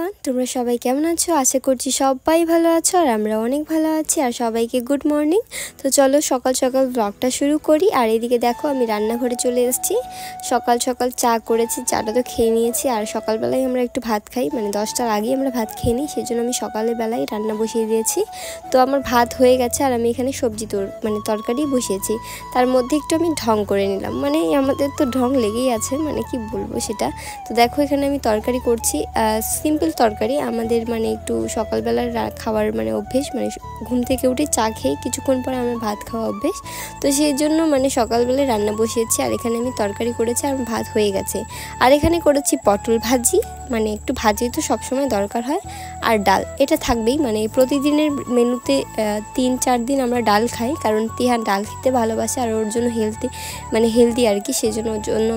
Everyone, তোমরা সবাই কেমন আছো? আশা করছি সবাই ভালো আছো আর আমরা অনেক ভালো আছি। আর সবাইকে গুড মর্নিং। তো চলো সকাল সকাল ব্লগটা শুরু করি। আর এদিকে দেখো আমি রান্নাঘরে চলে এসেছি। সকাল সকাল চা করেছি, চাটা তো খেয়ে নিয়েছি। আর সকালবেলায় আমরা একটু ভাত খাই, মানে 10টার আগেই আমরা ভাত খেয়ে নিই, সেই জন্য আমি সকালবেলায় রান্না বসিয়ে দিয়েছি। তো আমার ভাত হয়ে গেছে আর আমি এখানে সবজি তরকারি বসিয়েছি। তার মধ্যে একটু আমি ঢং করে নিলাম, মানে আমাদের তো ঢং লেগেই আছে, মানে কি বলবো সেটা। তো দেখো এখানে আমি তরকারি করছি, সিম্পল তরকারি। আমাদের মানে একটু সকালবেলার খাওয়ার মানে অভ্যেস, মানে ঘুম থেকে উঠে চা খেয়ে কিছুক্ষণ পরে আমার ভাত খাওয়া অভ্যেস। তো সেই জন্য মানে সকালবেলায় রান্না বসিয়েছি আর এখানে আমি তরকারি করেছি আর ভাত হয়ে গেছে। আর এখানে করেছি পটল ভাজি, মানে একটু ভাজি তো সবসময় দরকার হয়। আর ডাল এটা থাকবেই, মানে প্রতিদিনের মেনুতে 3-4 দিন আমরা ডাল খাই, কারণ তিহান ডাল খেতে ভালোবাসে আর ওর জন্য হেলদি আর কি, সেই জন্য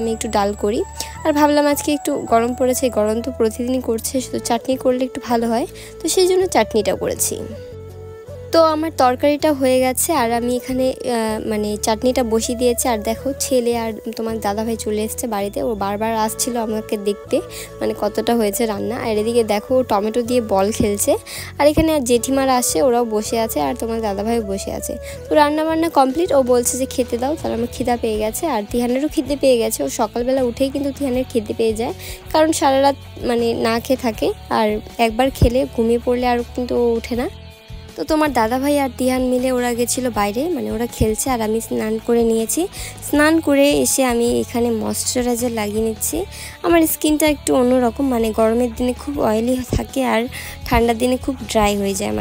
আমি একটু ডাল করি। আর ভাবলাম আজকে একটু গরম পড়েছে, গরম তো প্রতিদিনই করছে, শুধু চাটনি করলে একটু ভালো হয়, তো সেই জন্য চাটনিটা করেছি। তো আমার তরকারিটা হয়ে গেছে আর আমি এখানে মানে চাটনিটা বসিয়ে দিয়েছি। আর দেখো ছেলে আর তোমার দাদাভাই চলে এসেছে বাড়িতে, ও বারবার আসছিল আমাকে দেখতে মানে কতটা হয়েছে রান্না। আর এদিকে দেখো টমেটো দিয়ে বল খেলছে। আর এখানে আর জেঠিমারা আসে, ওরাও বসে আছে আর তোমার দাদাভাইও বসে আছে। তো রান্না বান্না কমপ্লিট, ও বলছে যে খেতে দাও, তাহলে আমার খিদা পেয়ে গেছে। আর তিহানেরও খিদে পেয়ে গেছে, ও সকালবেলা উঠেই কিন্তু তিহানের খিদে পেয়ে যায়, কারণ সারা রাত মানে না খেয়ে থাকে। আর একবার খেলে ঘুমিয়ে পড়লে আর কিন্তু ও ওঠে না। তো তোমার দাদাভাই আর তিহান মিলে ওরা গেছিলো বাইরে, মানে ওরা খেলছে আর আমি স্নান করে নিয়েছি। স্নান করে এসে আমি এখানে ময়শ্চারাইজার লাগিয়ে নিচ্ছি। আমার স্কিনটা একটু অন্যরকম, মানে গরমের দিনে খুব অয়েলি থাকে আর ঠান্ডার দিনে খুব ড্রাই হয়ে যায়,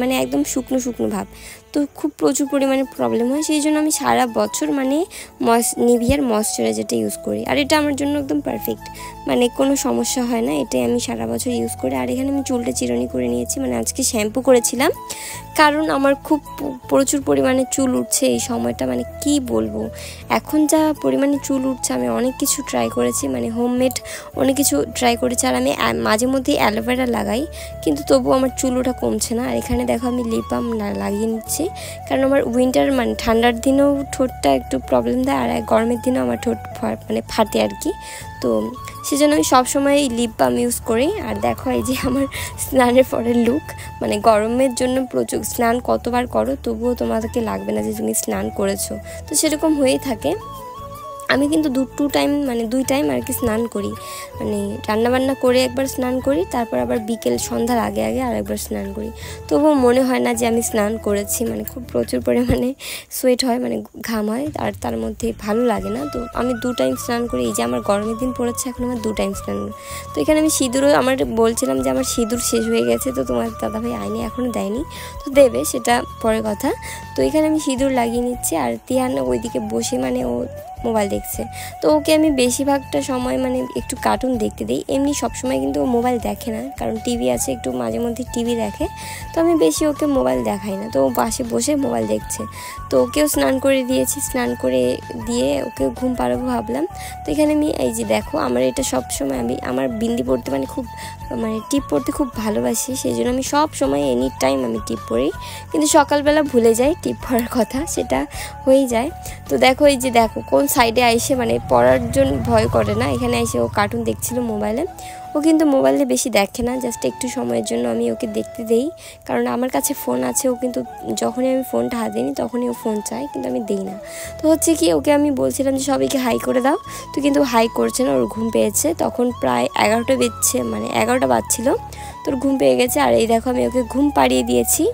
মানে একদম শুকনো শুকনো ভাব। তো খুব প্রচুর পরিমাণে প্রবলেম হয়, সেই জন্য আমি সারা বছর মানে নিভিয়ার ময়শ্চারাইজারটা ইউজ করি। আর এটা আমার জন্য একদম পারফেক্ট, মানে কোনো সমস্যা হয় না, এটাই আমি সারা বছর ইউজ করি। আর এখানে আমি চুলটা চিরুনি করে নিয়েছি, মানে আজকে শ্যাম্পু করেছিলাম, কারণ আমার খুব প্রচুর পরিমাণে চুল উঠছে এই সময়টা, মানে কি বলবো। এখন যা পরিমাণে চুল উঠছে, আমি অনেক কিছু ট্রাই করেছি, মানে হোমমেড অনেক কিছু ট্রাই করেছি। আর আমি মাঝে মধ্যে অ্যালোভেরা লাগাই, কিন্তু তবুও আমার চুল ওঠা কমছে না। আর এখানে দেখো আমি লিপ বাম লাগিয়ে নিচ্ছি, কারণ আমার উইন্টার মানে ঠান্ডার দিনেও ঠোঁটটা একটু প্রবলেম দেয়, আর গরমের দিনেও আমার ঠোঁট মানে ফাটে আর কি। তো সেজন্য আমি সবসময় লিপ বাম ইউজ করি। আর দেখো এই যে আমার স্নানের পরের লুক, মানে গরমের জন্য প্রচুর স্নান কতবার করো তবুও তোমাদেরকে লাগবে না যে তুমি স্নান করেছো, তো সেরকম হয়েই থাকে। আমি কিন্তু দুই টাইম আর কি স্নান করি, মানে রান্নাবান্না করে একবার স্নান করি, তারপর আবার বিকেল সন্ধ্যার আগে আর একবার স্নান করি। তবুও মনে হয় না যে আমি স্নান করেছি, মানে খুব প্রচুর পরিমাণে সোয়েট হয়, মানে ঘাম হয়, আর তার মধ্যে ভালো লাগে না। তো আমি 2 টাইম স্নান করি। এই যে আমার গরমের দিন পড়েছে, এখন আমার 2 টাইম স্নান করি। তো এখানে আমি সিঁদুরও বলছিলাম যে আমার সিঁদুর শেষ হয়ে গেছে, তো তোমার দাদাভাই আইনি, এখনও দেয়নি, তো দেবে, সেটা পরে কথা। তো এখানে আমি সিঁদুর লাগিয়ে নিচ্ছি। আর তিহান ওইদিকে বসে মানে ও মোবাইল দেখছে। তো ওকে আমি বেশিরভাগটা সময় মানে একটু কার্টুন দেখতে দিই, এমনি সবসময় কিন্তু ও মোবাইল দেখে না, কারণ টিভি আছে, একটু মাঝে মধ্যে টিভি দেখে, তো আমি বেশি ওকে মোবাইল দেখাই না। তো ও পাশে বসে মোবাইল দেখছে। তো ওকেও স্নান করে দিয়েছি, স্নান করে দিয়ে ওকেও ঘুম পাড়াবো ভাবলাম। তো এখানে আমি এই যে দেখো আমার এটা সবসময় আমার বিন্দি পড়তে মানে টিপ পড়তে খুব ভালোবাসি, সেই জন্য আমি সব সময় এনি টাইম আমি টিপ পড়ি, কিন্তু সকালবেলা ভুলে যাই টিপ পড়ার কথা, সেটা হয়েই যায়। তো দেখো এই যে দেখো কোন সাইডে আইসে, মানে পড়ার জন্য ভয় করে না, এখানে এসে ও কার্টুন দেখছিল মোবাইলে। ও কিন্তু মোবাইলে বেশি দেখে না, জাস্ট একটু সময়ের জন্য আমি ওকে দেখতে দেই, কারণ আমার কাছে ফোন আছে। ও কিন্তু যখনই আমি ফোনটা হাতে নিই তখনই ও ফোন চায়, কিন্তু আমি দিই না। তো হচ্ছে কি, ওকে আমি বলছিলাম যে সবাইকে হাই করে দাও, তো কিন্তু হাই করছে না, ওর ঘুম পেয়েছে। তখন প্রায় 11টা বেজছে, মানে 11টা বাজছিল, তোর ঘুম পেয়ে গেছে। আর এই দেখো আমি ওকে ঘুম পাড়িয়ে দিয়েছি,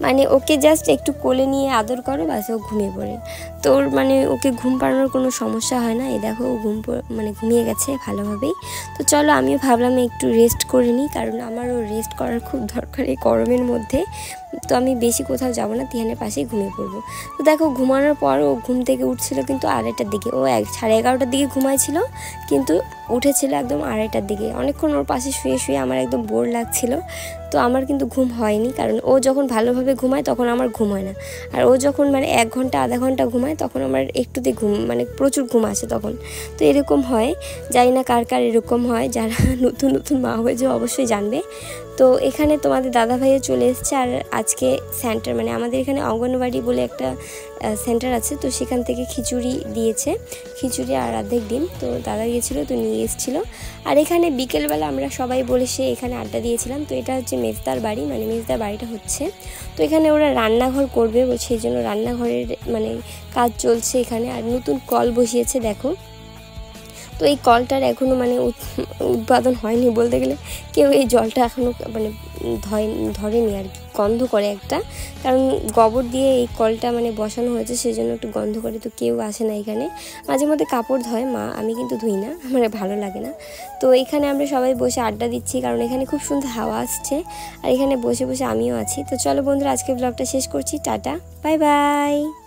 মানে ওকে জাস্ট একটু কোলে নিয়ে আদর করো, বাস ও ঘুমিয়ে পড়ে। তোর মানে ওকে ঘুম পাড়ানোর কোনো সমস্যা হয় না। এই দেখো ও ঘুমিয়ে গেছে ভালোভাবেই। তো চলো আমিও ভাবলাম একটু রেস্ট করে নিই, কারণ আমারও রেস্ট করার খুব দরকার এই গরমের মধ্যে। তো আমি বেশি কোথাও যাবো না, তিহানের পাশেই ঘুমিয়ে পড়বো। তো দেখো ঘুমানোর পর ও ঘুম থেকে উঠছিল কিন্তু 2:30টার দিকে, ও 11:30টার দিকে ঘুমাইছিল, কিন্তু উঠেছিল একদম 2:30টার দিকে। অনেকক্ষণ ওর পাশে শুয়ে শুয়ে আমার একদম বোর লাগছিল, তো আমার কিন্তু ঘুম হয়নি, কারণ ও যখন ভালোভাবে ঘুমায় তখন আমার ঘুম হয় না। আর ও যখন মানে 1 ঘন্টা আধা ঘন্টা ঘুমায় তখন আমার একটুতে ঘুম মানে প্রচুর ঘুম আসে তখন। তো এরকম হয়, জানি না কার কার এরকম হয়, যারা নতুন মা হয়েছে অবশ্যই জানবে। তো এখানে তোমাদের দাদাভাইও চলে এসেছে। আর আজকে সেন্টার মানে আমাদের এখানে অঙ্গনওয়াড়ি বলে একটা সেন্টার আছে, তো সেখান থেকে খিচুড়ি দিয়েছে, খিচুড়ি আর অর্ধেক ডিম। তো দাদা গিয়েছিলো, তো নিয়ে এসেছিলো। আর এখানে বিকেলবেলা আমরা সবাই বসে এখানে আড্ডা দিয়েছিলাম। তো এটা হচ্ছে মেজদার বাড়ি, মানে মেজদার বাড়িটা হচ্ছে, তো এখানে ওরা রান্নাঘর করবে, সেই জন্য রান্নাঘরের মানে কাজ চলছে এখানে। আর নতুন কল বসিয়েছে দেখো। তো এই কলটার এখনও মানে উৎপাদন হয়নি বলতে গেলে, কেউ এই জলটা এখনও মানে ধরেনি আর কি, গন্ধ করে একটা, কারণ গোবর দিয়ে এই কলটা মানে বসানো হয়েছে, সেই জন্য একটু গন্ধ করে, তো কেউ আসে না এখানে। মাঝে মধ্যে কাপড় ধোয় মা, আমি কিন্তু ধুই না, আমার ভালো লাগে না। তো এখানে আমরা সবাই বসে আড্ডা দিচ্ছি, কারণ এখানে খুব সুন্দর হাওয়া আসছে, আর এখানে বসে বসে আমিও আছি। তো চলো বন্ধুরা, আজকে ব্লগটা শেষ করছি, টাটা, বাই বাই।